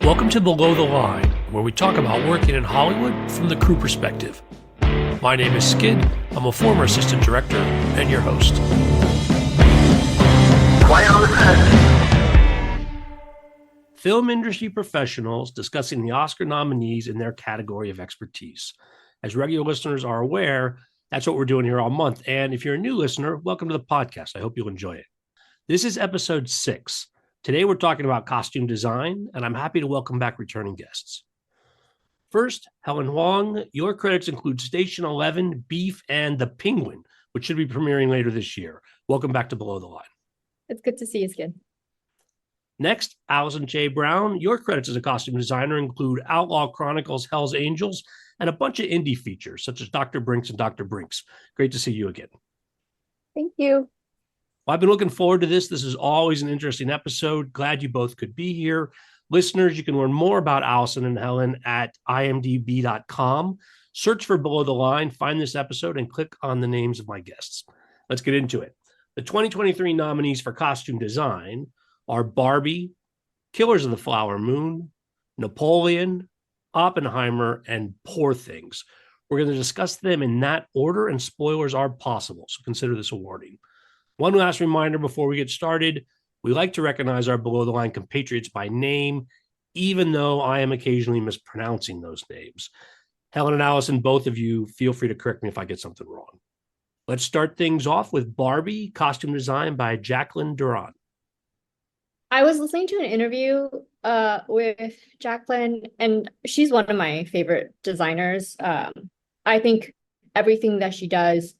Welcome to Below the Line, where we talk about working in Hollywood from the crew perspective. My name is Skid. I'm a former assistant director and your host. Quiet on the set. Film industry professionals discussing the Oscar nominees in their category of expertise. As regular listeners are aware, that's what we're doing here all month. And if you're a new listener, welcome to the podcast. I hope you'll enjoy it. This is episode 6. Today, we're talking about costume design, and I'm happy to welcome back returning guests. First, Helen Huang, your credits include Station 11, Beef, and The Penguin, which should be premiering later this year. Welcome back to Below the Line. It's good to see you, Skid. Next, Allison J. Braun, your credits as a costume designer include Outlaw Chronicles, Hell's Angels, and a bunch of indie features, such as Dr. Brinks and Dr. Brinks. Great to see you again. Thank you. Well, I've been looking forward to this. This is always an interesting episode. Glad you both could be here. Listeners, you can learn more about Allison and Helen at imdb.com. Search for Below the Line, find this episode, and click on the names of my guests. Let's get into it. The 2023 nominees for costume design are Barbie, Killers of the Flower Moon, Napoleon, Oppenheimer, and Poor Things. We're going to discuss them in that order, and spoilers are possible, so consider this a warning. One last reminder before we get started, we like to recognize our below-the-line compatriots by name, even though I am occasionally mispronouncing those names. Helen and Allison, both of you, feel free to correct me if I get something wrong. Let's start things off with Barbie, costume design by Jacqueline Durand. I was listening to an interview with Jacqueline, and she's one of my favorite designers. I think everything that she does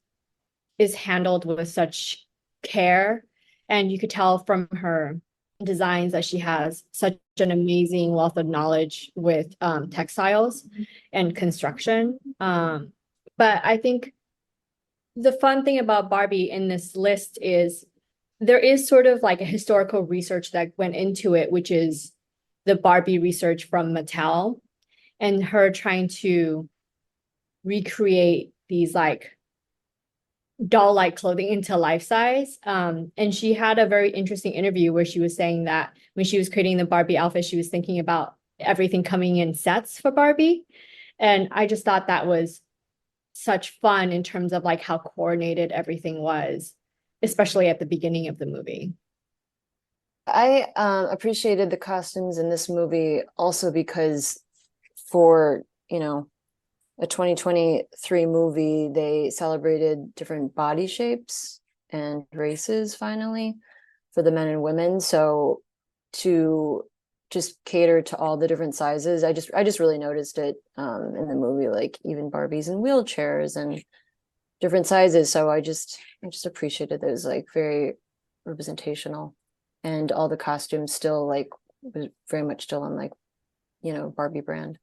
is handled with such care, and you could tell from her designs that she has such an amazing wealth of knowledge with textiles and construction. But I think the fun thing about Barbie in this list is there is sort of like a historical research that went into it, which is the Barbie research from Mattel and her trying to recreate these like doll-like clothing into life size. And she had a very interesting interview where she was saying that when she was creating the Barbie outfit, she was thinking about everything coming in sets for Barbie. And I just thought that was such fun in terms of like how coordinated everything was, especially at the beginning of the movie. I appreciated the costumes in this movie also because for, a 2023 movie, they celebrated different body shapes and races finally for the men and women. So to just cater to all the different sizes, I just really noticed it in the movie, like even Barbies in wheelchairs and different sizes. So I just appreciated those, like very representational, and all the costumes still like was very much still on like, Barbie brand.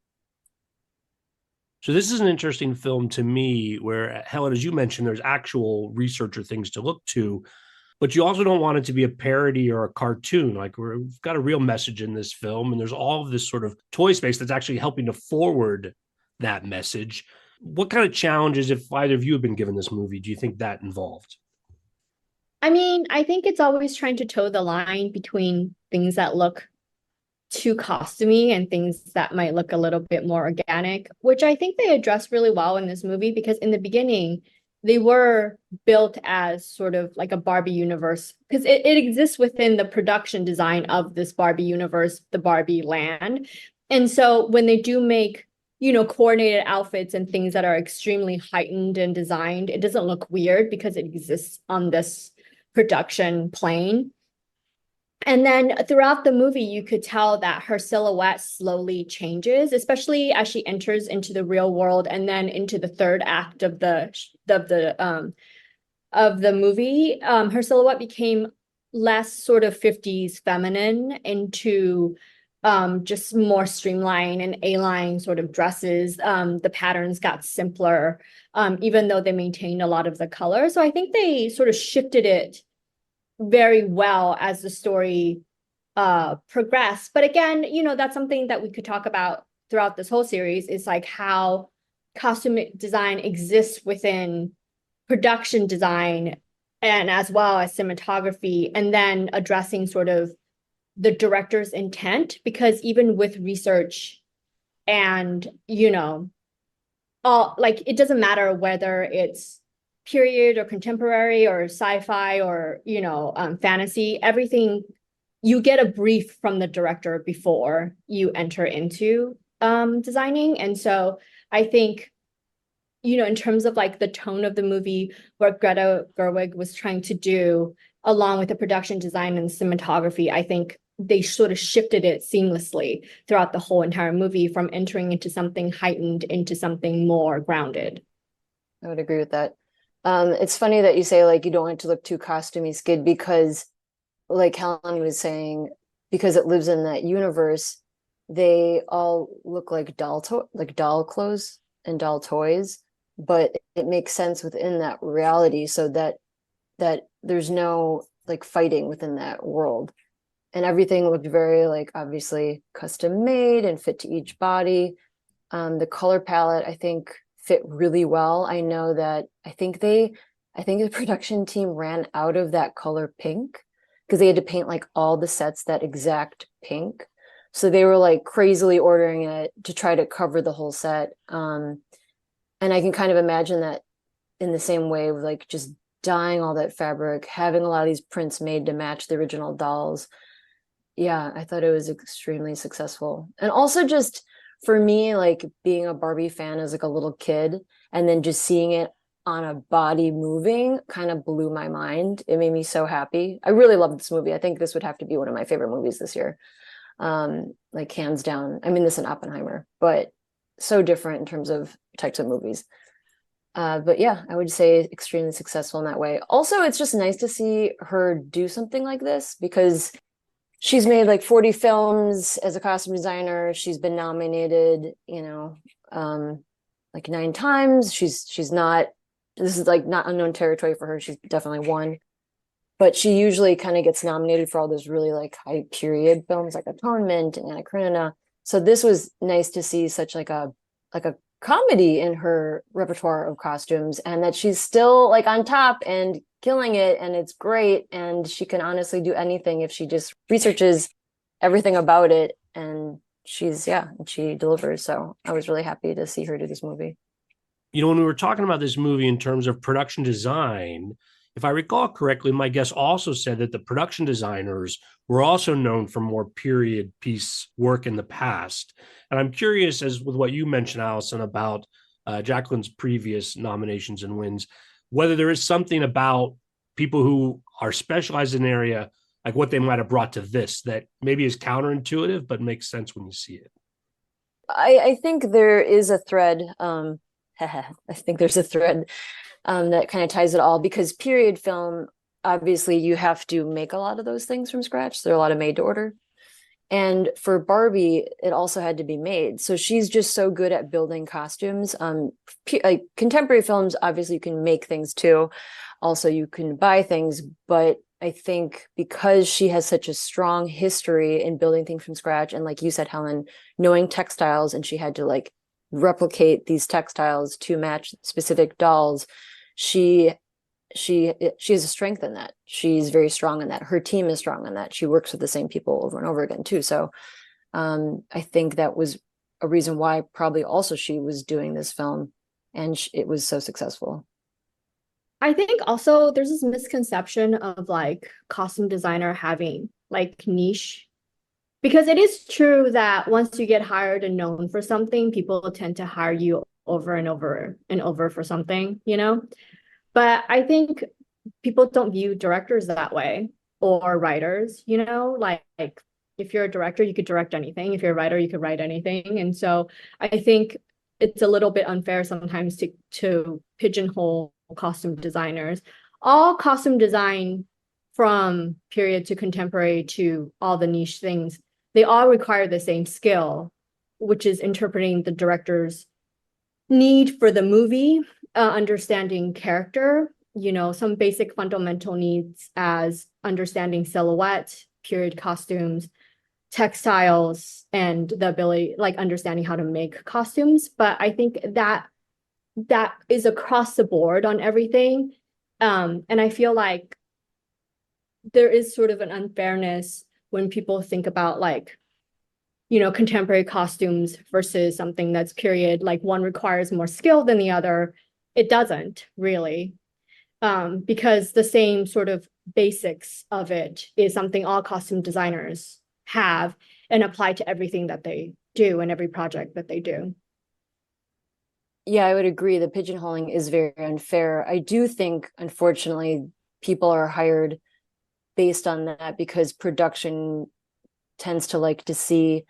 So this is an interesting film to me where, Helen, as you mentioned, there's actual research or things to look to, but you also don't want it to be a parody or a cartoon. Like we've got a real message in this film, and there's all of this sort of toy space that's actually helping to forward that message. What kind of challenges, if either of you have been given this movie, do you think that involved? I mean, I think it's always trying to toe the line between things that look too costumey and things that might look a little bit more organic, which I think they address really well in this movie, because in the beginning, they were built as sort of like a Barbie universe, because it exists within the production design of this Barbie universe, the Barbie land. And so when they do make, coordinated outfits and things that are extremely heightened and designed, it doesn't look weird because it exists on this production plane. And then throughout the movie, you could tell that her silhouette slowly changes, especially as she enters into the real world and then into the third act of the movie. Her silhouette became less sort of 50s feminine into just more streamlined and A-line sort of dresses. The patterns got simpler, even though they maintained a lot of the color. So I think they sort of shifted it very well as the story progressed. But again, that's something that we could talk about throughout this whole series, is like how costume design exists within production design and as well as cinematography, and then addressing sort of the director's intent, because even with research and, all, like, it doesn't matter whether it's period or contemporary or sci-fi or, fantasy, everything, you get a brief from the director before you enter into designing. And so I think, in terms of like the tone of the movie, what Greta Gerwig was trying to do, along with the production design and cinematography, I think they sort of shifted it seamlessly throughout the whole entire movie, from entering into something heightened into something more grounded. I would agree with that. It's funny that you say like you don't want it to look too costumey, Skid, because like Helen was saying, because it lives in that universe, they all look like doll clothes and doll toys, but it makes sense within that reality, so that there's no like fighting within that world. And everything looked very like obviously custom made and fit to each body. The color palette, I think, fit really well. I know that I think the production team ran out of that color pink because they had to paint like all the sets that exact pink. So they were like crazily ordering it to try to cover the whole set. And I can kind of imagine that in the same way, with like just dyeing all that fabric, having a lot of these prints made to match the original dolls. Yeah, I thought it was extremely successful. And also just for me, like being a Barbie fan as like a little kid, and then just seeing it on a body moving kind of blew my mind. It made me so happy. I really love this movie. I think this would have to be one of my favorite movies this year. Like hands down. I mean, this and Oppenheimer, but so different in terms of types of movies. But yeah, I would say extremely successful in that way. Also, it's just nice to see her do something like this, because she's made like 40 films as a costume designer. She's been nominated, like 9 times. She's not, this is like not unknown territory for her. She's definitely won. But she usually kind of gets nominated for all those really like high period films like Atonement and Anna Karenina. So this was nice to see such like a comedy in her repertoire of costumes, and that she's still like on top and killing it, and it's great, and she can honestly do anything if she just researches everything about it, and she delivers. So I was really happy to see her do this movie. When we were talking about this movie in terms of production design, if I recall correctly, my guest also said that the production designers were also known for more period piece work in the past. And I'm curious, as with what you mentioned, Allison, about Jacqueline's previous nominations and wins, whether there is something about people who are specialized in an area, like what they might have brought to this, that maybe is counterintuitive, but makes sense when you see it. I think there is a thread. I think there's a thread that kind of ties it all, because period film, obviously you have to make a lot of those things from scratch. There are a lot of made to order. And for Barbie, it also had to be made. So she's just so good at building costumes. Like contemporary films, obviously you can make things too. Also, you can buy things. But I think because she has such a strong history in building things from scratch, and like you said, Helen, knowing textiles, and she had to like replicate these textiles to match specific dolls, she has a strength in that. She's very strong in that. Her team is strong in that. She works with the same people over and over again too. So I think that was a reason why probably also she was doing this film, and it was so successful. I think also there's this misconception of like costume designer having like niche, because it is true that once you get hired and known for something, people tend to hire you over and over and over for something, But I think people don't view directors that way, or writers, like if you're a director, you could direct anything. If you're a writer, you could write anything. And so I think it's a little bit unfair sometimes to pigeonhole costume designers. All costume design, from period to contemporary to all the niche things, they all require the same skill, which is interpreting the director's need for the movie, understanding character, some basic fundamental needs as understanding silhouette, period costumes, textiles, and the ability, like understanding how to make costumes. But I think that is across the board on everything. And I feel like there is sort of an unfairness when people think about like, you know, contemporary costumes versus something that's period, like one requires more skill than the other. It doesn't really, because the same sort of basics of it is something all costume designers have and apply to everything that they do and every project that they do. Yeah, I would agree. The pigeonholing is very unfair. I do think, unfortunately, people are hired based on that because production tends to like to see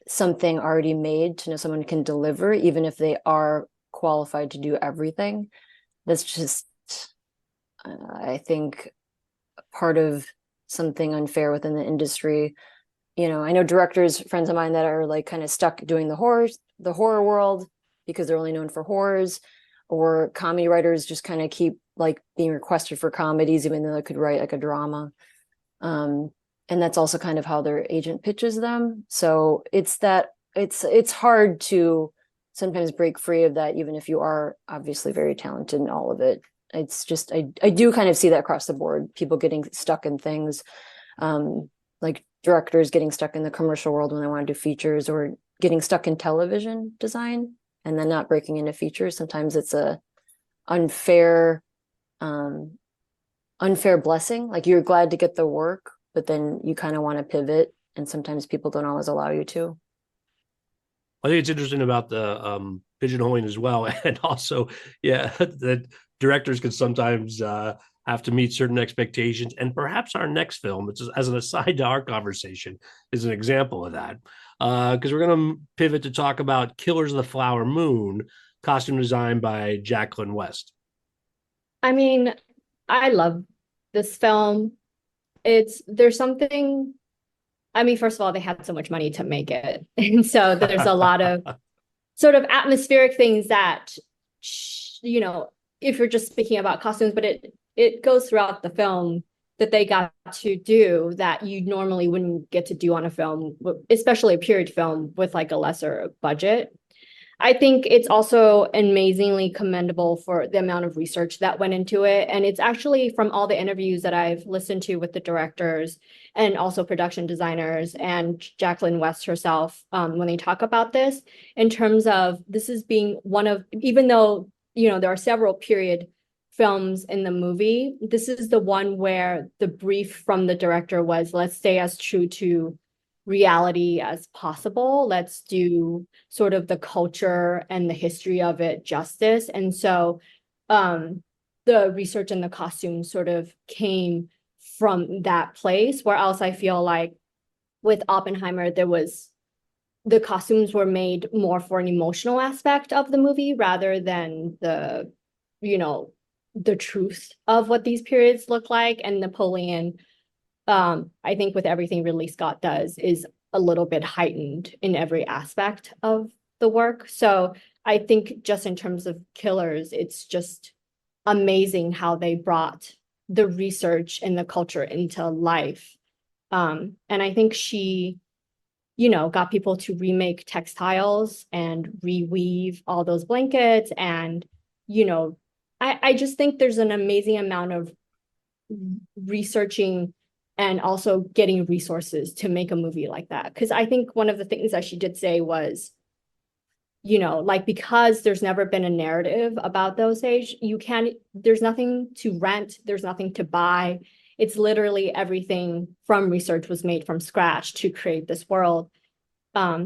something already made to know someone can deliver, even if they are qualified to do everything. That's just, I think, part of something unfair within the industry. You know, I know directors, friends of mine that are like kind of stuck doing the horror world because they're only known for horrors, or comedy writers just kind of keep like being requested for comedies, even though they could write like a drama. And that's also kind of how their agent pitches them. So it's hard to sometimes break free of that, even if you are obviously very talented in all of it. It's just, I do kind of see that across the board, people getting stuck in things, like directors getting stuck in the commercial world when they want to do features, or getting stuck in television design and then not breaking into features. Sometimes it's a unfair blessing. Like you're glad to get the work, but then you kind of want to pivot, and sometimes people don't always allow you to. I think it's interesting about the pigeonholing as well, and also, yeah, that directors can sometimes have to meet certain expectations, and perhaps our next film, it's as an aside to our conversation, is an example of that. Because we're going to pivot to talk about Killers of the Flower Moon, costume design by Jacqueline West. I mean, I love this film. There's something, I mean, first of all, they had so much money to make it. And so there's a lot of sort of atmospheric things that, you know, if you're just speaking about costumes, but it goes throughout the film that they got to do that you normally wouldn't get to do on a film, especially a period film with like a lesser budget. I think it's also amazingly commendable for the amount of research that went into it. And it's actually from all the interviews that I've listened to with the directors and also production designers and Jacqueline West herself, when they talk about this, in terms of this is being one of, even though, you know, there are several period films in the movie, this is the one where the brief from the director was, let's stay as true to reality as possible. Let's do sort of the culture and the history of it justice. And so the research and the costumes sort of came from that place, where else I feel like with Oppenheimer, the costumes were made more for an emotional aspect of the movie rather than the, you know, the truth of what these periods look like. And Napoleon, I think with everything Ridley Scott does is a little bit heightened in every aspect of the work. So I think just in terms of Killers, it's just amazing how they brought the research and the culture into life. And I think she, you know, got people to remake textiles and reweave all those blankets. And, you know, I just think there's an amazing amount of researching and also getting resources to make a movie like that. Because I think one of the things that she did say was, you know, like, because there's never been a narrative about those age, there's nothing to rent, there's nothing to buy. It's literally everything from research was made from scratch to create this world,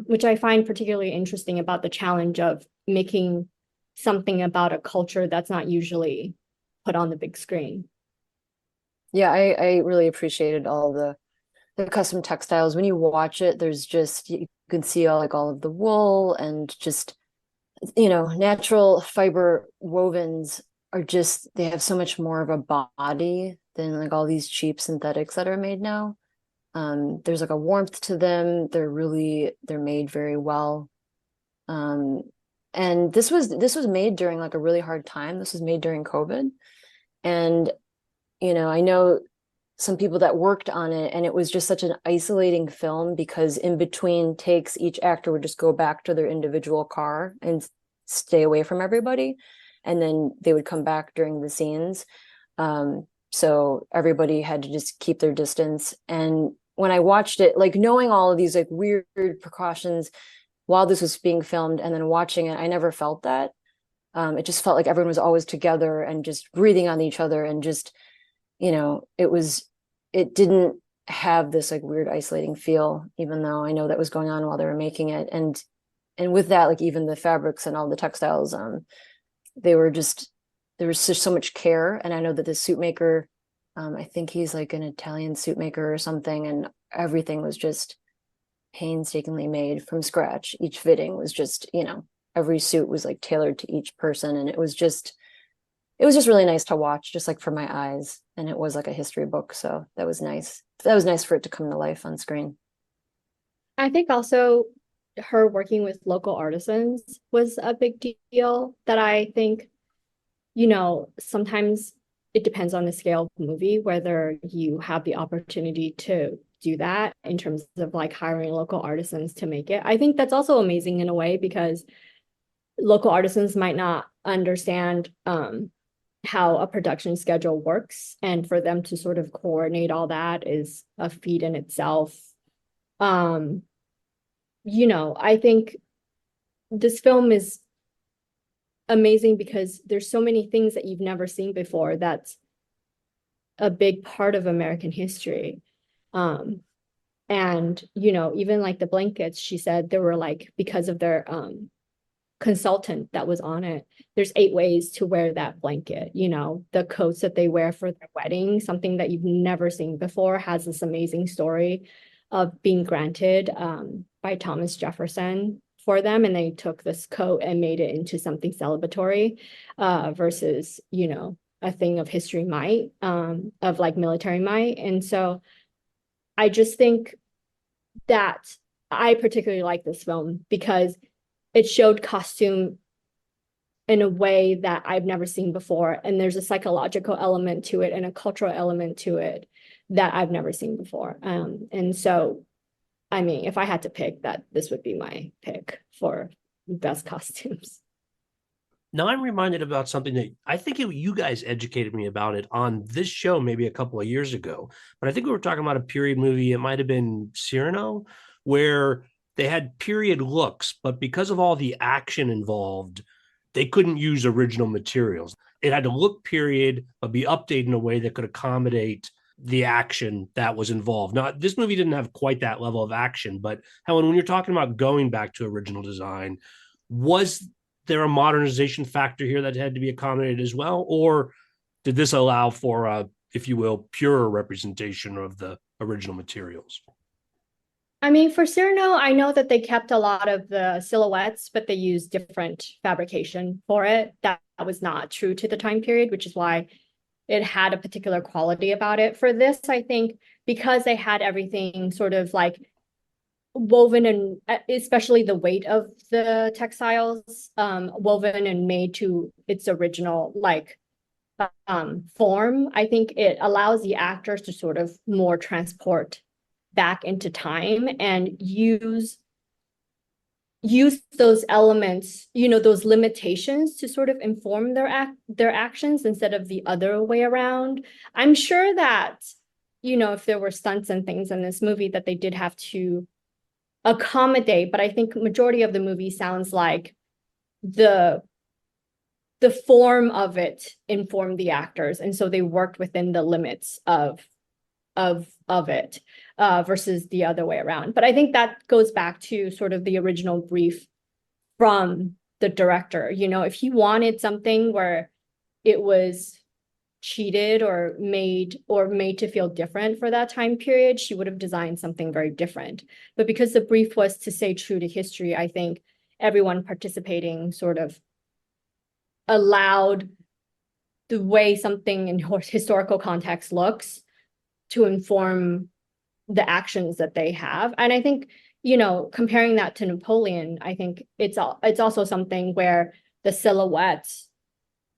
which I find particularly interesting about the challenge of making something about a culture that's not usually put on the big screen. Yeah, I really appreciated all the custom textiles. When you watch it, there's just, you can see all of the wool and just, you know, natural fiber wovens are just, they have so much more of a body than like all these cheap synthetics that are made now. There's like a warmth to them. They're made very well. And this was made during like a really hard time. This was made during COVID. And, you know, I know some people that worked on it, and it was just such an isolating film because in between takes, each actor would just go back to their individual car and stay away from everybody. And then they would come back during the scenes. So everybody had to just keep their distance. And when I watched it, like knowing all of these like weird precautions while this was being filmed and then watching it, I never felt that. It just felt like everyone was always together and just breathing on each other, and just, it didn't have this like weird isolating feel, even though I know that was going on while they were making it. And with that, like even the fabrics and all the textiles, there was just so much care. And I know that the suit maker, I think he's like an Italian suit maker or something, and everything was just painstakingly made from scratch. Each fitting was just, every suit was like tailored to each person, and it was just really nice to watch, just like for my eyes. And it was like a history book, so that was nice. That was nice for it to come to life on screen. I think also her working with local artisans was a big deal that I think, sometimes it depends on the scale of the movie, whether you have the opportunity to do that in terms of like hiring local artisans to make it. I think that's also amazing in a way, because local artisans might not understand how a production schedule works, and for them to sort of coordinate all that is a feat in itself. I think this film is amazing because there's so many things that you've never seen before that's a big part of American history. And even like the blankets, she said there were like, because of their consultant that was on it, there's 8 ways to wear that blanket. The coats that they wear for their wedding, something that you've never seen before, has this amazing story of being granted by Thomas Jefferson for them, and they took this coat and made it into something celebratory versus a thing of history might, of like military might. And so I just think that I particularly like this film because it showed costume in a way that I've never seen before. And there's a psychological element to it and a cultural element to it that I've never seen before. And so, I mean, if I had to pick, that this would be my pick for best costumes. Now I'm reminded about something that I think you guys educated me about it on this show maybe a couple of years ago. But I think we were talking about a period movie. It might have been Cyrano, where they had period looks, but because of all the action involved, they couldn't use original materials. It had to look period, but be updated in a way that could accommodate the action that was involved. Now, this movie didn't have quite that level of action, but Helen, when you're talking about going back to original design, was there a modernization factor here that had to be accommodated as well? Or did this allow for a, if you will, pure representation of the original materials? I mean, for Cyrano, I know that they kept a lot of the silhouettes, but they used different fabrication for it. That was not true to the time period, which is why it had a particular quality about it. For this, I think because they had everything sort of like woven, and especially the weight of the textiles, woven and made to its original like form, I think it allows the actors to sort of more transport back into time and use those elements, those limitations, to sort of inform their actions instead of the other way around. I'm sure that if there were stunts and things in this movie that they did have to accommodate, but I think majority of the movie sounds like the form of it informed the actors, and so they worked within the limits of it versus the other way around. But I think that goes back to sort of the original brief from the director. If he wanted something where it was cheated or made to feel different for that time period, she would have designed something very different. But because the brief was to stay true to history, I think everyone participating sort of allowed the way something in historical context looks to inform the actions that they have. And I think, comparing that to Napoleon, I think it's also something where the silhouettes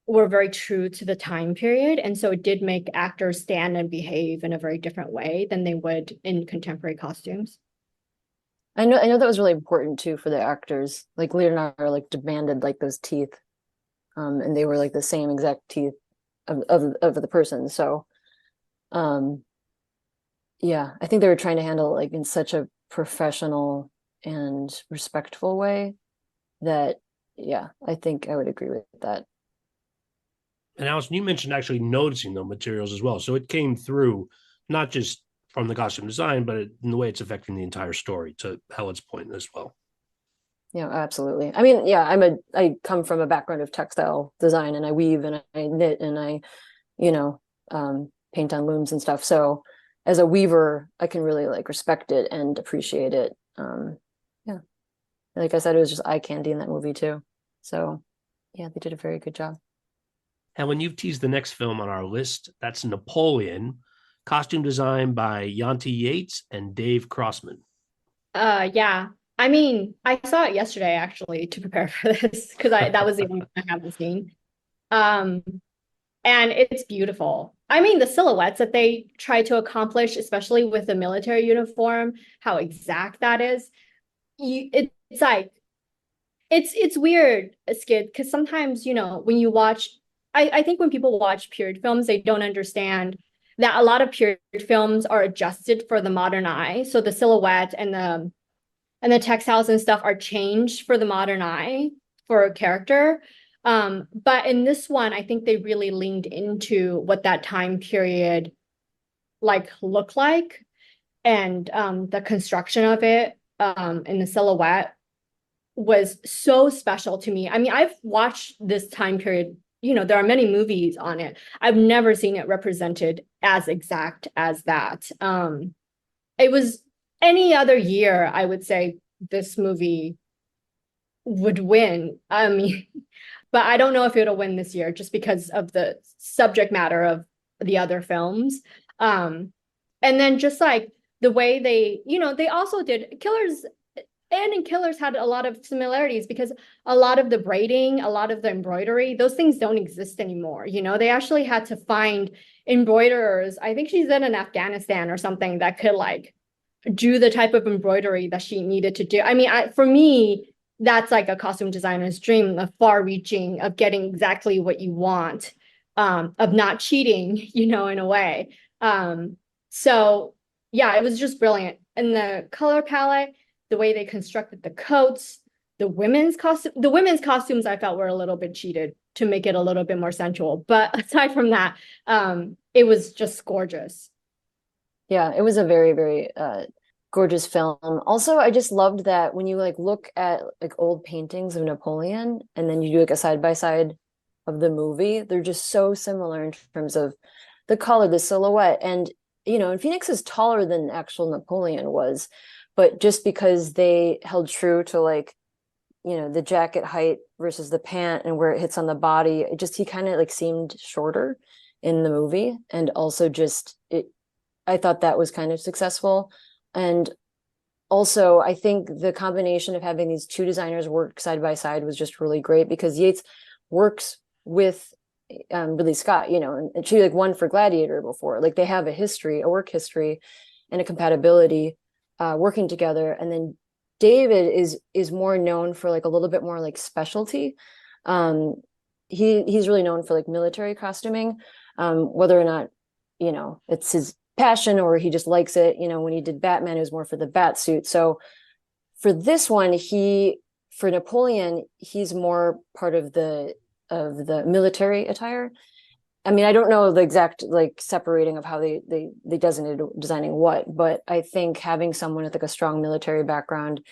were very true to the time period. And so it did make actors stand and behave in a very different way than they would in contemporary costumes. I know that was really important too for the actors. Like Leonardo like demanded like those teeth. And they were like the same exact teeth of the person. So yeah, I think they were trying to handle it like in such a professional and respectful way that, yeah, I think I would agree with that. And Allison, you mentioned actually noticing the materials as well. So it came through not just from the costume design, but in the way it's affecting the entire story, to Helen's point as well. Yeah, absolutely. I mean, yeah, I come from a background of textile design, and I weave and I knit and I, you know, paint on looms and stuff. So as a weaver, I can really like respect it and appreciate it. Yeah. Like I said, it was just eye candy in that movie too. So yeah, they did a very good job. And when you've teased the next film on our list, that's Napoleon, costume design by Yanti Yates and Dave Crossman. Yeah. I mean, I saw it yesterday actually to prepare for this because I that was the only one I haven't seen. Um, and it's beautiful. I mean, the silhouettes that they try to accomplish, especially with the military uniform, how exact that is. It's like it's weird, Skid, because sometimes, when you watch, I think when people watch period films, they don't understand that a lot of period films are adjusted for the modern eye. So the silhouette and the textiles and stuff are changed for the modern eye for a character. But in this one, I think they really leaned into what that time period like looked like, and the construction of it, and the silhouette was so special to me. I mean, I've watched this time period, there are many movies on it. I've never seen it represented as exact as that. It was any other year, I would say this movie would win. I mean, but I don't know if it'll win this year just because of the subject matter of the other films. And then just like the way they also did Killers, and in Killers had a lot of similarities because a lot of the braiding, a lot of the embroidery, those things don't exist anymore. They actually had to find embroiderers. I think she's in Afghanistan or something that could like do the type of embroidery that she needed to do. I mean, for me, that's like a costume designer's dream, of far reaching, of getting exactly what you want, of not cheating, in a way. So yeah, it was just brilliant. And the color palette, the way they constructed the coats, the women's costumes I felt were a little bit cheated to make it a little bit more sensual. But aside from that, it was just gorgeous. Yeah, it was a very, very gorgeous film. Also, I just loved that when you like look at like old paintings of Napoleon and then you do like a side by side of the movie, they're just so similar in terms of the color, the silhouette. And Phoenix is taller than actual Napoleon was, but just because they held true to like, the jacket height versus the pant and where it hits on the body, he kind of like seemed shorter in the movie. And also I thought that was kind of successful. And also, I think the combination of having these two designers work side by side was just really great because Yates works with Ridley Scott, and she like won for Gladiator before. Like they have a work history and a compatibility working together. And then David is more known for like a little bit more like specialty. He's really known for like military costuming, whether or not, it's his passion or he just likes it. When he did Batman, it was more for the bat suit. So for this one, for Napoleon, he's more part of the military attire. I mean, I don't know the exact like separating of how they designated designing what, but I think having someone with like a strong military background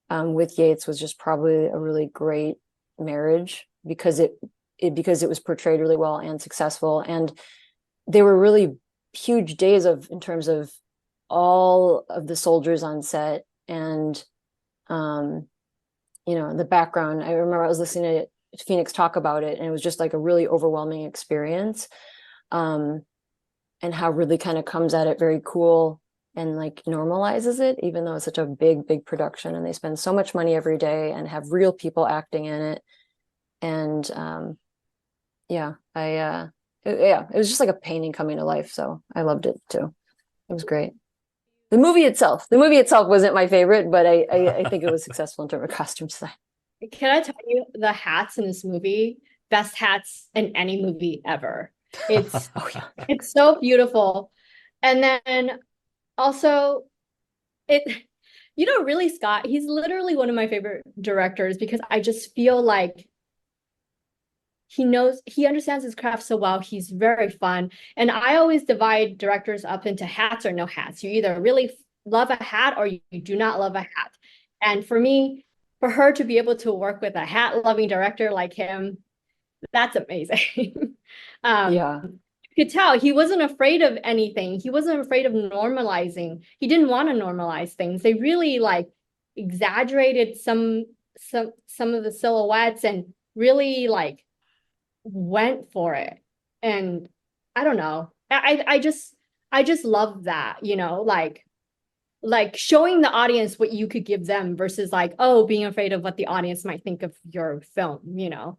with Yates was just probably a really great marriage because it was portrayed really well and successful, and they were really huge days in terms of all of the soldiers on set and the background. I remember I was listening to Phoenix talk about it and it was just like a really overwhelming experience, and how really kind of comes at it very cool and like normalizes it, even though it's such a big production and they spend so much money every day and have real people acting in it. And it was just like a painting coming to life. So I loved it too. It was great. The movie itself wasn't my favorite, but I think it was successful in terms of costume design. Can I tell you, the hats in this movie, best hats in any movie ever. It's Oh yeah. it's so beautiful. And then Also, it, really, Scott, he's literally one of my favorite directors because I just feel like he understands his craft so well. He's very fun. And I always divide directors up into hats or no hats. You either really love a hat or you do not love a hat. And for me, for her to be able to work with a hat loving director like him, that's amazing. Yeah. You could tell he wasn't afraid of anything. He wasn't afraid of normalizing. He didn't want to normalize things. They really like exaggerated some of the silhouettes and really like went for it. And I don't know. I just love that, like showing the audience what you could give them versus like, oh, being afraid of what the audience might think of your film.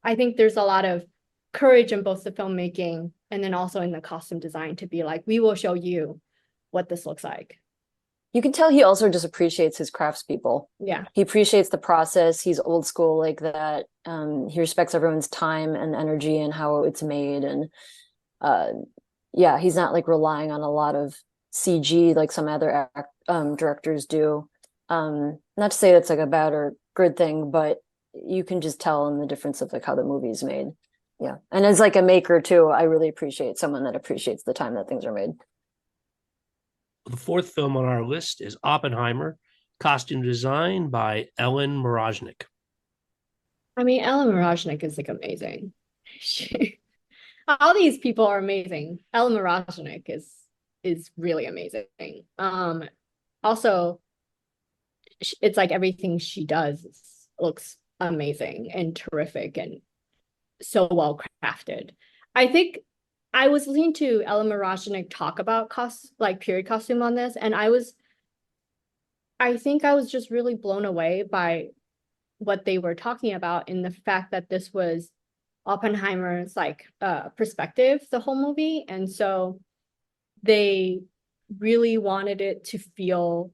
I think there's a lot of courage in both the filmmaking and then also in the costume design to be like, we will show you what this looks like. You can tell he also just appreciates his craftspeople. Yeah. He appreciates the process. He's old school like that. He respects everyone's time and energy and how it's made. And yeah, he's not like relying on a lot of CG like some other directors do. Not to say that's like a bad or good thing, but you can just tell in the difference of like how the movie is made. Yeah. And as like a maker too, I really appreciate someone that appreciates the time that things are made. The fourth film on our list is Oppenheimer, costume design by Ellen Moroznik. I mean, Ellen Moroznik is like amazing. All these people are amazing. Ellen Moroznik is really amazing. Also, it's like everything she does looks amazing and terrific and so well crafted. I think I was listening to Ellen Moroznik talk about period costume on this, and I think I was just really blown away by what they were talking about in the fact that this was Oppenheimer's perspective the whole movie, and so they really wanted it to feel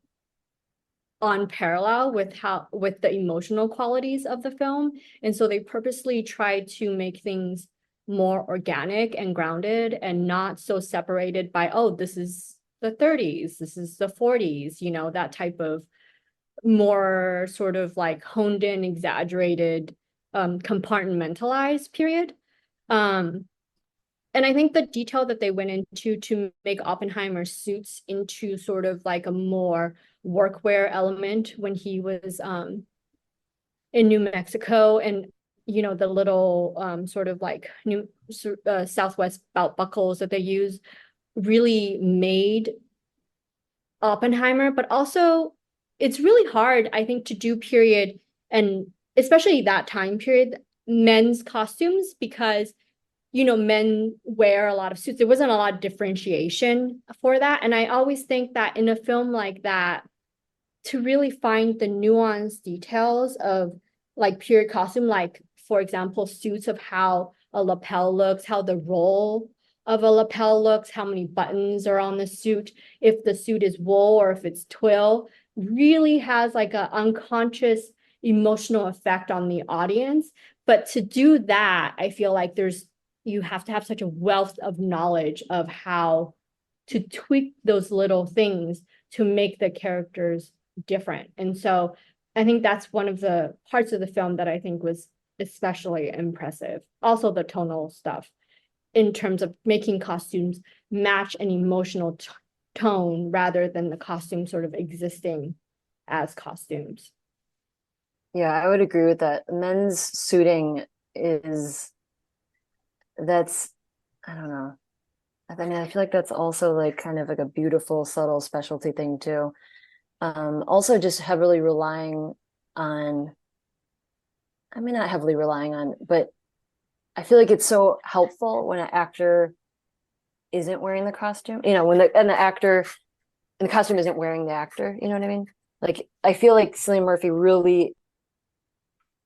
on parallel with the emotional qualities of the film, and so they purposely tried to make things more organic and grounded and not so separated by, oh, this is the 30s, this is the 40s, that type of more sort of like honed in, exaggerated, compartmentalized period. And I think the detail that they went into to make Oppenheimer's suits into sort of like a more workwear element when he was in New Mexico, and the little sort of like new Southwest belt buckles that they use really made Oppenheimer. But also it's really hard, I think, to do period, and especially that time period, men's costumes, because men wear a lot of suits. There wasn't a lot of differentiation for that. And I always think that in a film like that, to really find the nuanced details of like period costume, like for example, suits of how a lapel looks, how the roll of a lapel looks, how many buttons are on the suit, if the suit is wool or if it's twill, really has like an unconscious emotional effect on the audience. But to do that, I feel like you have to have such a wealth of knowledge of how to tweak those little things to make the characters different. And so I think that's one of the parts of the film that I think was especially impressive. Also the tonal stuff in terms of making costumes match an emotional tone rather than the costume sort of existing as costumes. Yeah, I would agree with that. Men's suiting that's, I don't know. I mean, I feel like that's also like kind of like a beautiful, subtle specialty thing too. Also just heavily relying on, I mean, not heavily relying on, but I feel like it's so helpful when an actor isn't wearing the costume, when the actor and the costume isn't wearing the actor, you know what I mean? Like, I feel like Cillian Murphy really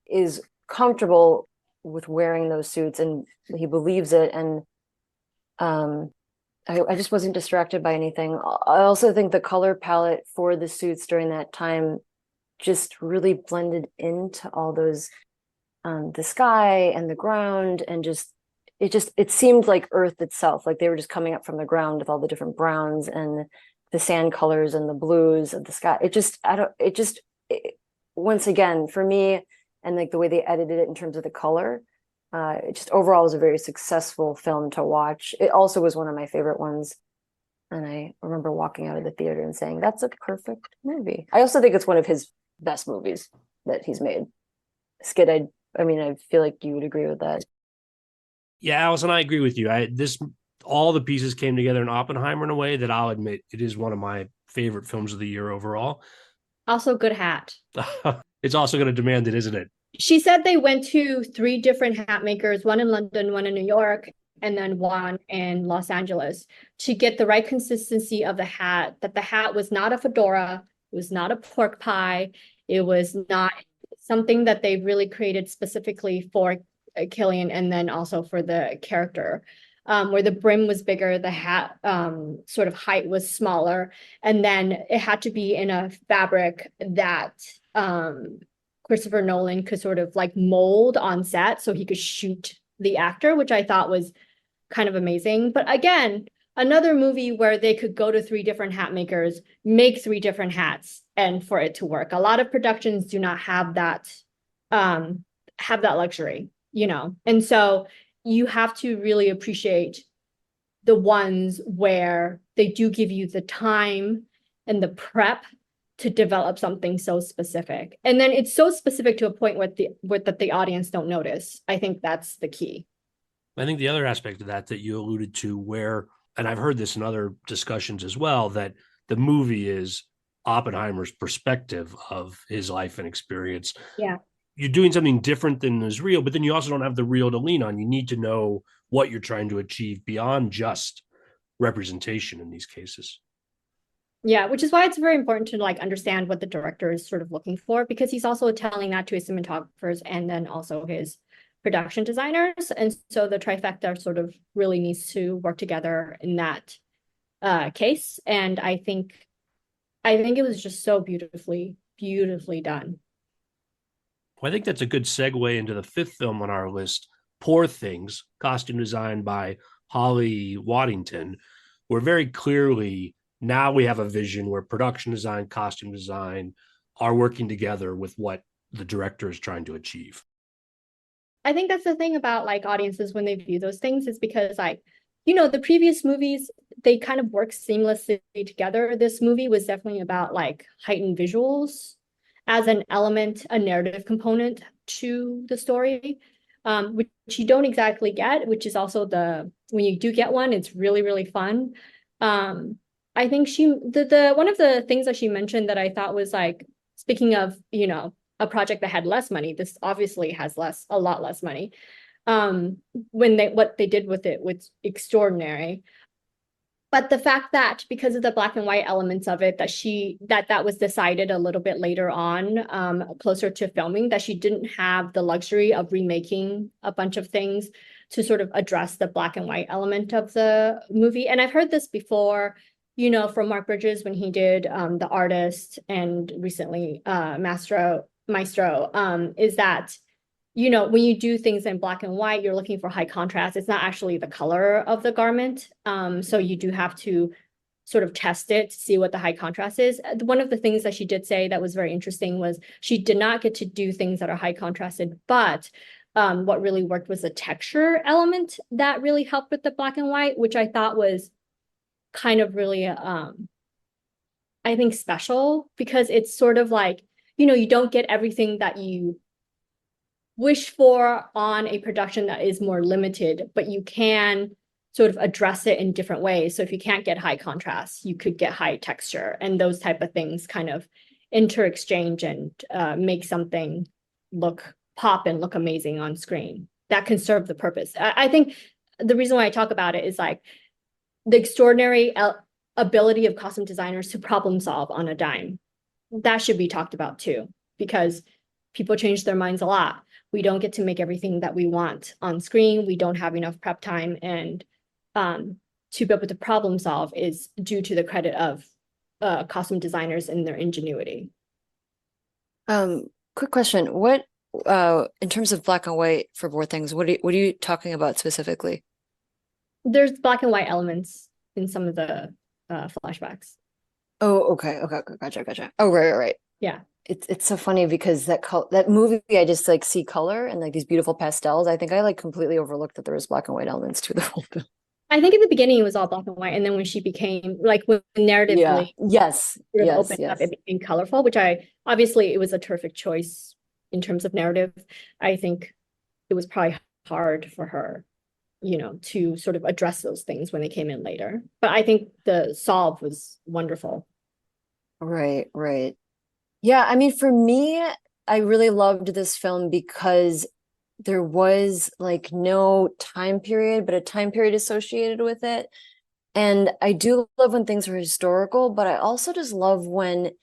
is comfortable with wearing those suits and he believes it. And I just wasn't distracted by anything. I also think the color palette for the suits during that time just really blended into all those, the sky and the ground, and it seemed like Earth itself, like they were just coming up from the ground with all the different browns and the sand colors and the blues of the sky. Once again, for me, and like the way they edited it in terms of the color, it just overall was a very successful film to watch. It also was one of my favorite ones. And I remember walking out of the theater and saying, that's a perfect movie. I also think it's one of his best movies that he's made. Skid, I mean, I feel like you would agree with that. Yeah, Allison, I agree with you. All the pieces came together in Oppenheimer in a way that I'll admit it is one of my favorite films of the year overall. Also, good hat. It's also going to demand it, isn't it? She said they went to 3 different hat makers, one in London, one in New York, and then one in Los Angeles to get the right consistency of the hat, that the hat was not a fedora, it was not a pork pie, it was not something that they really created specifically for Killian and then also for the character. Where the brim was bigger, the hat sort of height was smaller, and then it had to be in a fabric that Christopher Nolan could sort of like mold on set so he could shoot the actor, which I thought was kind of amazing. But again, another movie where they could go to 3 different hat makers, make 3 different hats, and for it to work. A lot of productions do not have that luxury, you know, and so you have to really appreciate the ones where they do give you the time and the prep to develop something so specific. And then it's so specific to a point where that the audience don't notice. I think that's the key. I think the other aspect of that you alluded to where, and I've heard this in other discussions as well, that the movie is Oppenheimer's perspective of his life and experience. Yeah. You're doing something different than is real, but then you also don't have the real to lean on. You need to know what you're trying to achieve beyond just representation in these cases. Yeah, which is why it's very important to like understand what the director is sort of looking for, because he's also telling that to his cinematographers and then also his production designers. And so the trifecta sort of really needs to work together in that case. And I think it was just so beautifully done. Well, I think that's a good segue into the 5th film on our list, Poor Things, costume design by Holly Waddington, where very clearly now we have a vision where production design, costume design are working together with what the director is trying to achieve. I think that's the thing about like audiences when they view those things is because like, you know, the previous movies, they kind of work seamlessly together. This movie was definitely about like heightened visuals as an element, a narrative component to the story, which you don't exactly get, which is also when you do get one, it's really, really fun. I think the one of the things that she mentioned that I thought was like, speaking of, you know, a project that had less money, this obviously has a lot less money. What they did with it was extraordinary. But the fact that because of the black and white elements of it, that was decided a little bit later on, closer to filming, that she didn't have the luxury of remaking a bunch of things to sort of address the black and white element of the movie. And I've heard this before, you know, from Mark Bridges when he did The Artist and recently Maestro, is that, you know, when you do things in black and white, you're looking for high contrast. It's not actually the color of the garment. So you do have to sort of test it to see what the high contrast is. One of the things that she did say that was very interesting was she did not get to do things that are high contrasted, but what really worked was the texture element that really helped with the black and white, which I thought was kind of really, I think, special, because it's sort of like, you know, you don't get everything that you wish for on a production that is more limited, but you can sort of address it in different ways. So if you can't get high contrast, you could get high texture, and those type of things kind of inter-exchange and make something pop and look amazing on screen that can serve the purpose. I think the reason why I talk about it is like the extraordinary ability of costume designers to problem solve on a dime. That should be talked about too, because people change their minds a lot. We don't get to make everything that we want on screen. We don't have enough prep time, and to be able to problem solve is due to the credit of costume designers and their ingenuity. Quick question. What, in terms of black and white for Poor Things, what are you talking about specifically? There's black and white elements in some of the flashbacks. Oh, okay, gotcha. Oh, right. Yeah. It's so funny because that movie, I just like see color and like these beautiful pastels. I think I like completely overlooked that there was black and white elements to the whole film. I think in the beginning it was all black and white, and then when she became like when Yeah. narratively Yes. sort of Yes. opened up, it Yes. became colorful, which I obviously it was a terrific choice in terms of narrative. I think it was probably hard for her, to sort of address those things when they came in later. But I think the solve was wonderful. Right. Yeah, I mean, for me, I really loved this film because there was like no time period, but a time period associated with it. And I do love when things are historical, but I also just love when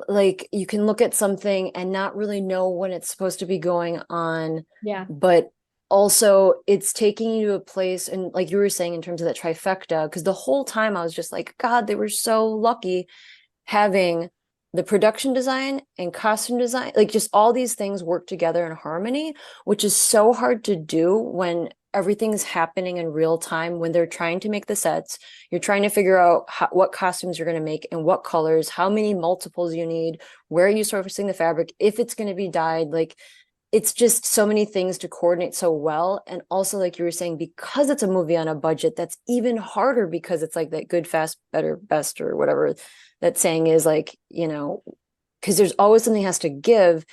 like you can look at something and not really know when it's supposed to be going on, Yeah. but also it's taking you to a place, and like you were saying in terms of that trifecta, because the whole time I was just like, God, they were so lucky having the production design and costume design, like just all these things work together in harmony, which is so hard to do when everything's happening in real time, when they're trying to make the sets. You're trying to figure out what costumes you're going to make and what colors, how many multiples you need, where are you sourcing the fabric, if it's going to be dyed. Like it's just so many things to coordinate so well. And also, like you were saying, because it's a movie on a budget, that's even harder because it's like that good, fast, better, best, or whatever that saying is, like, because there's always something has to give.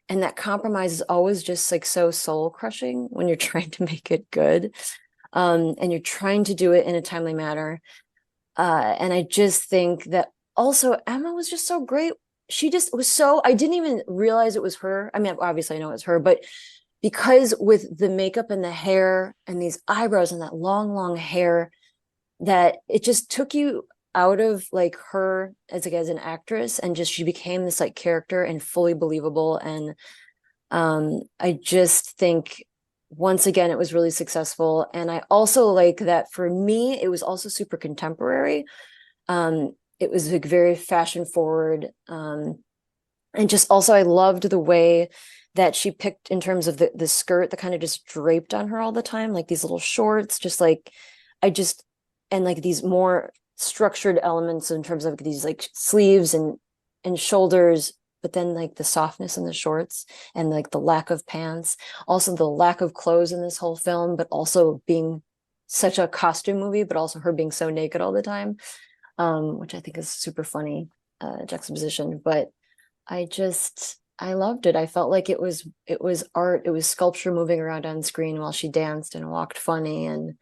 And that compromise is always just like so soul crushing when you're trying to make it good. And you're trying to do it in a timely manner. And I just think that also Emma was just so great. She just was so, I didn't even realize it was her. I mean, obviously I know it's her, but because with the makeup and the hair and these eyebrows and that long hair, that it just took you out of like her as an actress, and just she became this like character and fully believable. And I just think once again it was really successful. And I also like that for me it was also super contemporary. It was like very fashion forward. And just also I loved the way that she picked in terms of the skirt that kind of just draped on her all the time, like these little shorts, just like I just and like these more structured elements in terms of these like sleeves and shoulders, but then like the softness in the shorts and like the lack of pants, also the lack of clothes in this whole film, but also being such a costume movie, but also her being so naked all the time, which I think is super funny juxtaposition. But I loved it. I felt like it was art, it was sculpture moving around on screen while she danced and walked funny and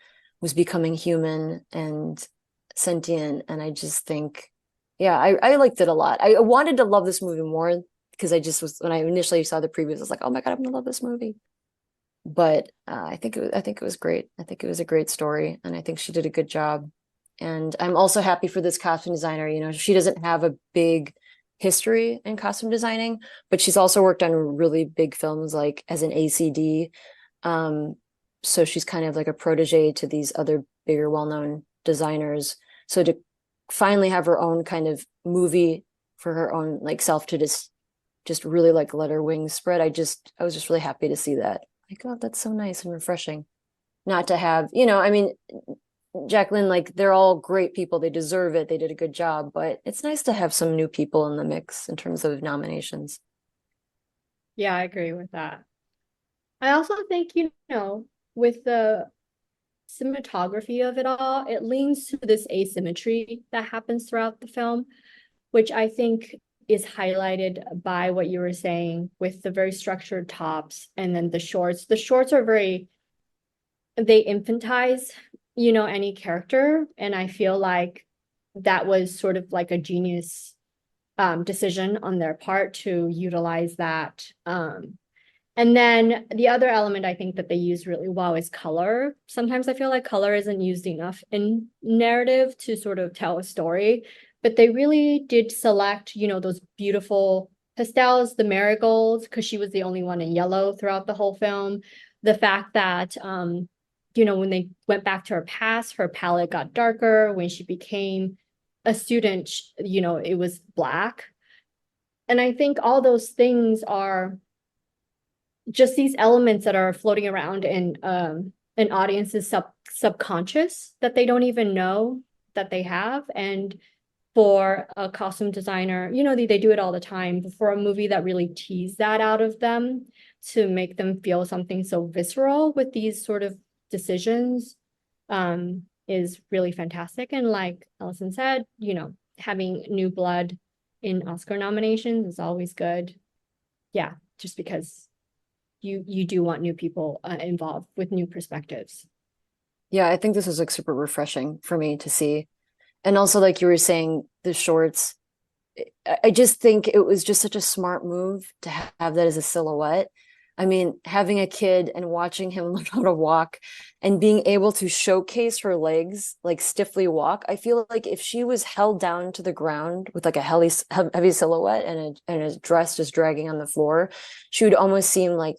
was becoming human and sentient. And I just think, yeah, I liked it a lot. I wanted to love this movie more because I just was, when I initially saw the previews, I was like, oh my God, I'm gonna love this movie. But I think it was great. I think it was a great story, and I think she did a good job. And I'm also happy for this costume designer. She doesn't have a big history in costume designing, but she's also worked on really big films like as an ACD. So she's kind of like a protege to these other bigger, well-known designers. So to finally have her own kind of movie for her own like self to just really like let her wings spread. I was just really happy to see that. Like, oh, that's so nice and refreshing. Not to have, I mean, Jacqueline, like they're all great people. They deserve it. They did a good job, but it's nice to have some new people in the mix in terms of nominations. Yeah, I agree with that. I also think, with the cinematography of it all, it leans to this asymmetry that happens throughout the film, which I think is highlighted by what you were saying with the very structured tops and then the shorts. The shorts are they infantize, any character. And I feel like that was sort of like a genius decision on their part to utilize that. And then the other element I think that they use really well is color. Sometimes I feel like color isn't used enough in narrative to sort of tell a story, but they really did select, those beautiful pastels, the marigolds, because she was the only one in yellow throughout the whole film. The fact that, when they went back to her past, her palette got darker. When she became a student, it was black. And I think all those things are just these elements that are floating around in an audience's subconscious that they don't even know that they have. And for a costume designer, they do it all the time, but for a movie that really teased that out of them to make them feel something so visceral with these sort of decisions, is really fantastic. And like Allison said, having new blood in Oscar nominations is always good. Yeah, just because you do want new people involved with new perspectives. Yeah, I think this was like super refreshing for me to see. And also, like you were saying, the shorts, I just think it was just such a smart move to have that as a silhouette. I mean, having a kid and watching him learn how to walk and being able to showcase her legs, like stiffly walk. I feel like if she was held down to the ground with like a heavy silhouette and a dress just dragging on the floor, she would almost seem like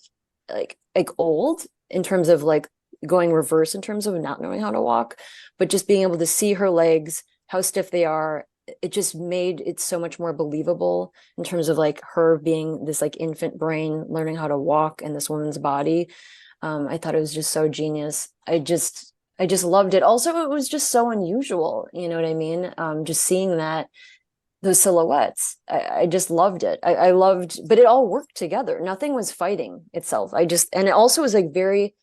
old in terms of like going reverse in terms of not knowing how to walk. But just being able to see her legs, how stiff they are, it just made it so much more believable in terms of like her being this like infant brain learning how to walk in this woman's body. I thought it was just so genius. I just loved it. Also, it was just so unusual, you know what I mean? Just seeing that those silhouettes, I just loved it. I loved, but it all worked together. Nothing was fighting itself. And it also was like very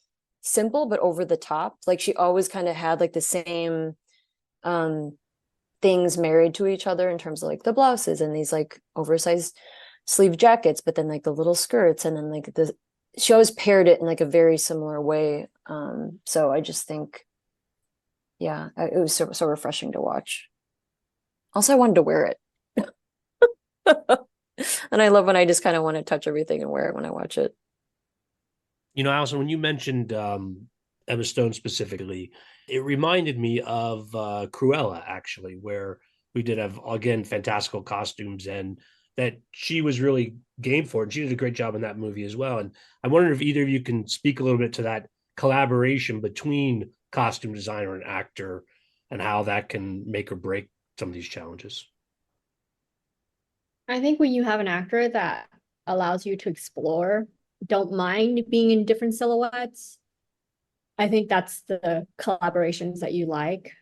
simple but over the top. Like she always kind of had like the same things married to each other in terms of like the blouses and these like oversized sleeve jackets, but then like the little skirts, and then like the she always paired it in like a very similar way. So I just think, yeah, it was so refreshing to watch. Also, I wanted to wear it. And I love when I just kind of want to touch everything and wear it when I watch it. Allison, when you mentioned Emma Stone specifically, it reminded me of Cruella, actually, where we did have, again, fantastical costumes and that she was really game for it. And she did a great job in that movie as well. And I wonder if either of you can speak a little bit to that collaboration between costume designer and actor and how that can make or break some of these challenges. I think when you have an actor that allows you to explore, don't mind being in different silhouettes, I think that's the collaborations that you like.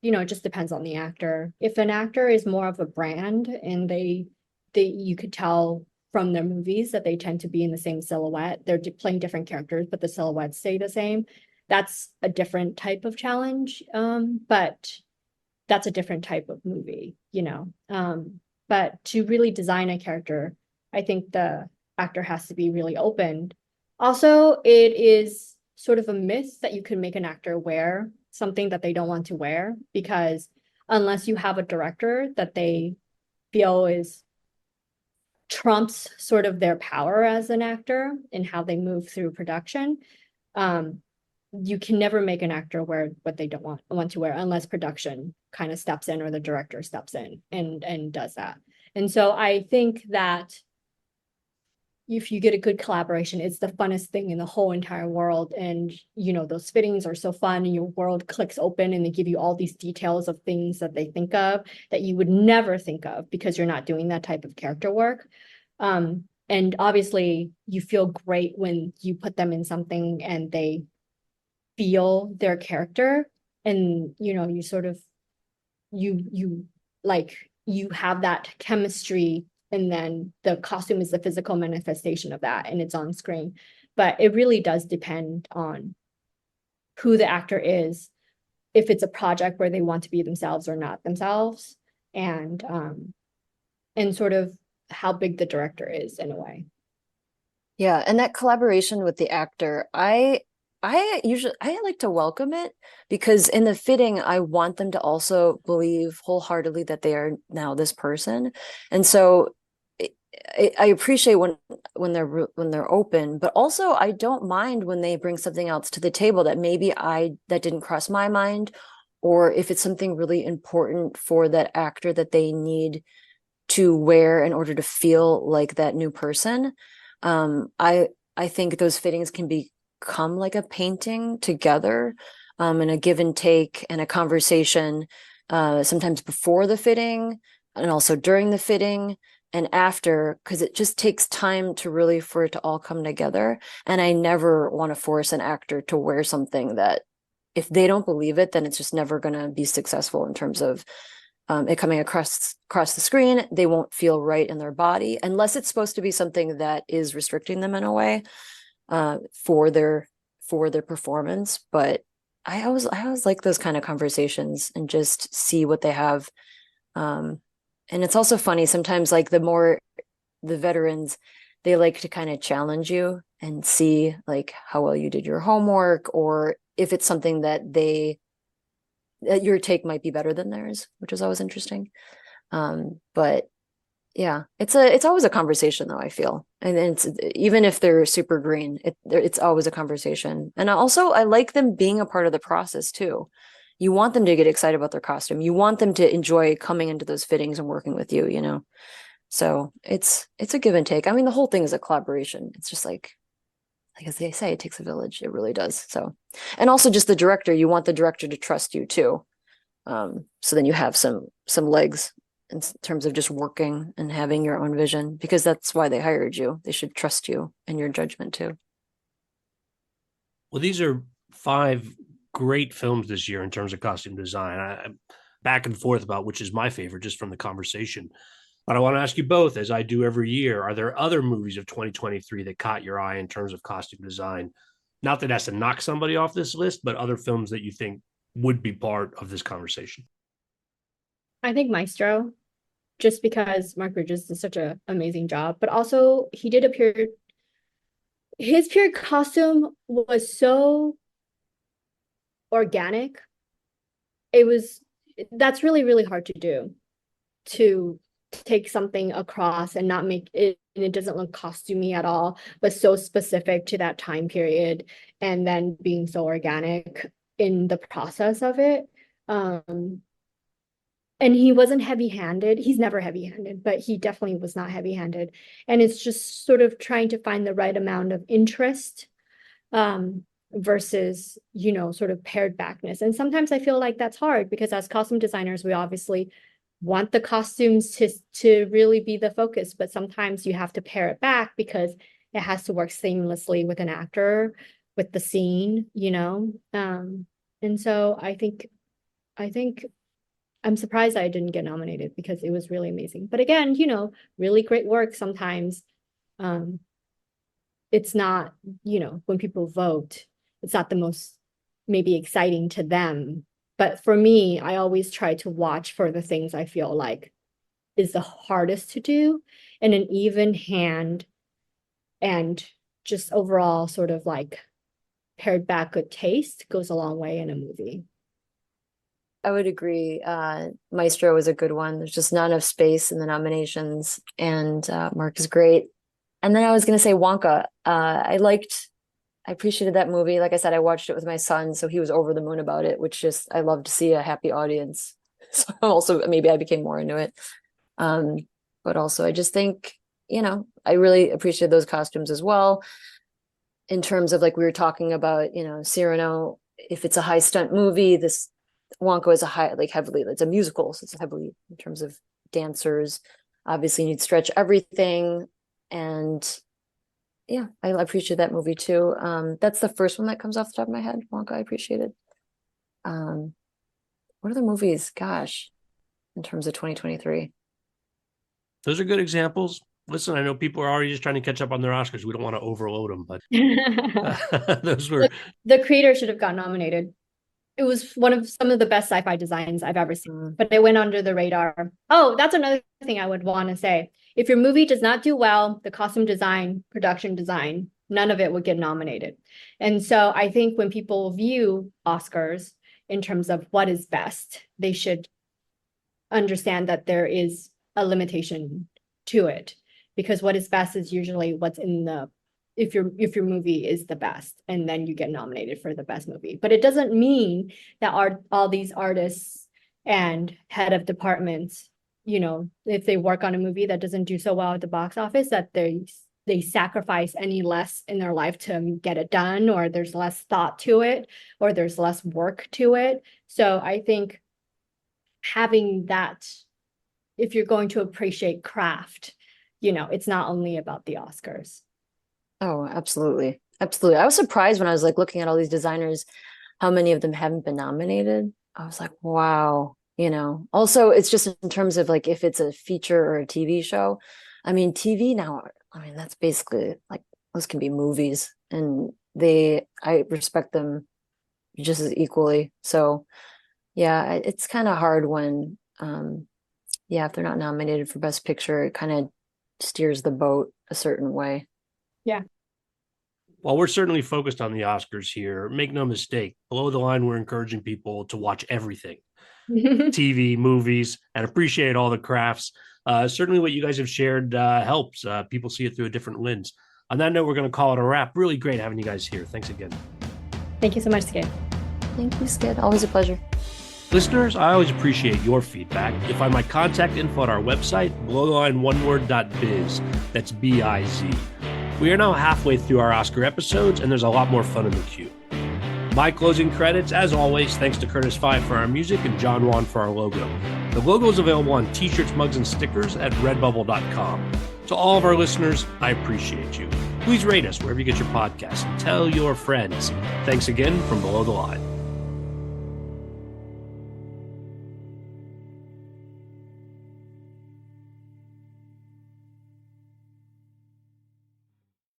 It just depends on the actor. If an actor is more of a brand and they you could tell from their movies that they tend to be in the same silhouette, they're playing different characters, but the silhouettes stay the same. That's a different type of challenge. But that's a different type of movie. But to really design a character, I think the actor has to be really open. Also, it is sort of a myth that you can make an actor wear something that they don't want to wear, because unless you have a director that they feel is trumps sort of their power as an actor and how they move through production, you can never make an actor wear what they don't want to wear unless production kind of steps in or the director steps in and does that. And so I think that if you get a good collaboration, it's the funnest thing in the whole entire world. And those fittings are so fun and your world clicks open and they give you all these details of things that they think of that you would never think of because you're not doing that type of character work. And obviously you feel great when you put them in something and they feel their character, and you sort of you have that chemistry, and then the costume is the physical manifestation of that and it's on screen. But it really does depend on who the actor is, if it's a project where they want to be themselves or not themselves, and sort of how big the director is in a way. Yeah, and that collaboration with the actor, I like to welcome it, because in the fitting I want them to also believe wholeheartedly that they are now this person. And so I appreciate when they're open, but also I don't mind when they bring something else to the table that maybe that didn't cross my mind, or if it's something really important for that actor that they need to wear in order to feel like that new person. I think those fittings can become like a painting together, and a give and take and a conversation, sometimes before the fitting and also during the fitting and after, because it just takes time to really for it to all come together. And I never want to force an actor to wear something that if they don't believe it, then it's just never going to be successful in terms of it coming across the screen, they won't feel right in their body unless it's supposed to be something that is restricting them in a way for their performance. But I always like those kind of conversations and just see what they have. And it's also funny sometimes, like the veterans, they like to kind of challenge you and see like how well you did your homework, or if it's something that your take might be better than theirs, which is always interesting. But yeah, it's always a conversation though, I feel. And it's, even if they're super green, it's always a conversation. And I like them being a part of the process too. You want them to get excited about their costume. You want them to enjoy coming into those fittings and working with you, you know? So it's a give and take. I mean, the whole thing is a collaboration. It's just like as they say, it takes a village. It really does. So, and also just the director, you want the director to trust you too. So then you have some legs in terms of just working and having your own vision, because that's why they hired you. They should trust you and your judgment too. Well, these are 5 great films this year in terms of costume design. I'm back and forth about which is my favorite just from the conversation. But I want to ask you both, as I do every year, are there other movies of 2023 that caught your eye in terms of costume design? Not that it has to knock somebody off this list, but other films that you think would be part of this conversation. I think Maestro, just because Mark Bridges did such an amazing job, but also he did his period costume was so organic. That's really, really hard to do, to take something across and not make it, and it doesn't look costumey at all, but so specific to that time period, and then being so organic in the process of it. And he wasn't heavy-handed. He's never heavy-handed, but he definitely was not heavy-handed. And it's just sort of trying to find the right amount of interest versus, sort of pared backness. And sometimes I feel like that's hard because as costume designers, we obviously want the costumes to really be the focus, but sometimes you have to pare it back because it has to work seamlessly with an actor, with the scene, and so I think I'm surprised I didn't get nominated because it was really amazing. But again, really great work sometimes. It's not, when people vote, it's not the most maybe exciting to them. But for me, I always try to watch for the things I feel like is the hardest to do, and an even hand and just overall sort of like pared back good taste goes a long way in a movie. I would agree. Maestro was a good one. There's just not enough space in the nominations, and Mark is great. And then I was going to say Wonka. I appreciated that movie. Like I said, I watched it with my son, so he was over the moon about it, which I love to see a happy audience. So also maybe I became more into it. But also I just think, I really appreciate those costumes as well. In terms of like we were talking about, Cyrano, if it's a high stunt movie, this Wonka is it's a musical, so it's heavily in terms of dancers. Obviously, you need to stretch everything, and yeah, I appreciate that movie too. That's the first one that comes off the top of my head. Wonka, I appreciated. What other movies? Gosh, in terms of 2023. Those are good examples. Listen, I know people are already just trying to catch up on their Oscars. We don't want to overload them, but those were. The creator should have got nominated. It was some of the best sci-fi designs I've ever seen, but it went under the radar. Oh, that's another thing I would want to say. If your movie does not do well, the costume design, production design, none of it would get nominated. And so I think when people view Oscars in terms of what is best, they should understand that there is a limitation to it, because what is best is usually what's in the if your movie is the best, and then you get nominated for the best movie. But it doesn't mean that all these artists and head of departments, if they work on a movie that doesn't do so well at the box office, that they sacrifice any less in their life to get it done, or there's less thought to it, or there's less work to it. So I think having that, if you're going to appreciate craft, it's not only about the Oscars. Oh, absolutely. Absolutely. I was surprised when I was like looking at all these designers, how many of them haven't been nominated. I was like, wow. Also it's just in terms of like if it's a feature or a TV show. I mean, TV now, I mean, that's basically like those can be movies, and I respect them just as equally. So yeah, it's kind of hard when if they're not nominated for Best Picture, it kind of steers the boat a certain way. Yeah. While we're certainly focused on the Oscars here, make no mistake, below the line, we're encouraging people to watch everything. TV, movies, and appreciate all the crafts. Certainly what you guys have shared helps. People see it through a different lens. On that note, we're going to call it a wrap. Really great having you guys here. Thanks again. Thank you so much, Skid. Thank you, Skid. Always a pleasure. Listeners, I always appreciate your feedback. You'll find my contact info at our website, belowtheline1word.biz. That's B-I-Z. We are now halfway through our Oscar episodes, and there's a lot more fun in the queue. My closing credits, as always, thanks to Curtis Five for our music and John Wan for our logo. The logo is available on t-shirts, mugs, and stickers at redbubble.com. To all of our listeners, I appreciate you. Please rate us wherever you get your podcasts and tell your friends. Thanks again from Below the Line.